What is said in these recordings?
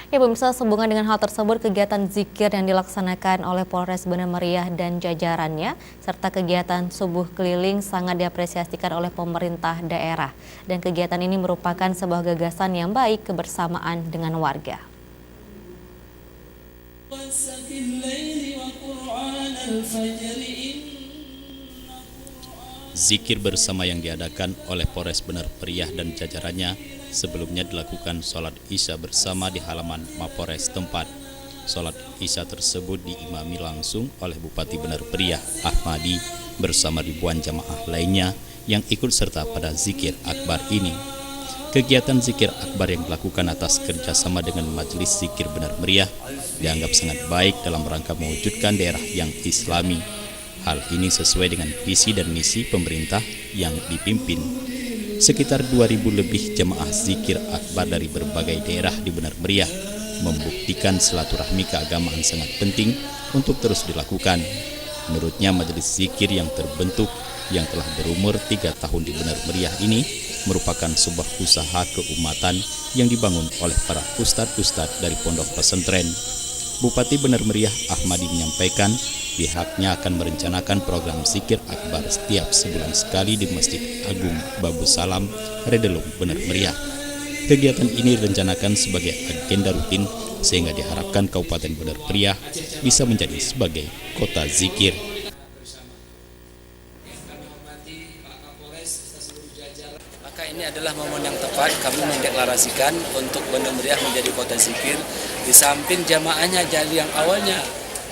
Ya pemirsa, sehubungan dengan hal tersebut, kegiatan zikir yang dilaksanakan oleh Polres Benar Meriah dan jajarannya, serta kegiatan subuh keliling sangat diapresiasikan oleh pemerintah daerah. Dan kegiatan ini merupakan sebuah gagasan yang baik kebersamaan dengan warga. Zikir bersama yang diadakan oleh Polres Benar Meriah dan jajarannya sebelumnya dilakukan sholat Isya bersama di halaman Mapores tempat. Sholat Isya tersebut diimami langsung oleh Bupati Benar Meriah Ahmadi bersama ribuan jamaah lainnya yang ikut serta pada zikir akbar ini. Kegiatan zikir akbar yang dilakukan atas kerjasama dengan Majelis Zikir Benar Meriah dianggap sangat baik dalam rangka mewujudkan daerah yang islami. Hal ini sesuai dengan visi dan misi pemerintah yang dipimpin. Sekitar 2.000 lebih jemaah zikir akbar dari berbagai daerah di Benar Meriah membuktikan silaturahmi keagamaan sangat penting untuk terus dilakukan. Menurutnya, majelis zikir yang terbentuk yang telah berumur 3 tahun di Benar Meriah ini merupakan sebuah usaha keumatan yang dibangun oleh para ustadz-ustadz dari pondok pesantren. Bupati Benar Meriah Ahmadi menyampaikan pihaknya akan merencanakan program zikir akbar setiap sebulan sekali di Masjid Agung Babu Salam, Redelung, Benar Meriah. Kegiatan ini direncanakan sebagai agenda rutin sehingga diharapkan Kabupaten Benar Meriah bisa menjadi sebagai kota zikir. Maka ini adalah momen yang tepat kami mendeklarasikan untuk Benar Meriah menjadi kota zikir. Di samping jamaahnya dari yang awalnya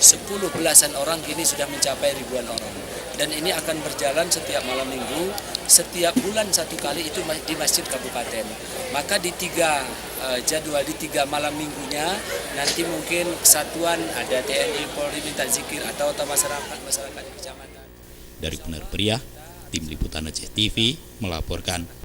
10 belasan orang kini sudah mencapai ribuan orang. Dan ini akan berjalan setiap malam minggu, setiap bulan satu kali itu di Masjid Kabupaten. Maka di 3 jadwal, di 3 malam minggunya nanti mungkin kesatuan ada TNI, Polri minta zikir atau masyarakat di kecamatan. Dari Benar Meriah, Tim Liputan Aceh TV melaporkan.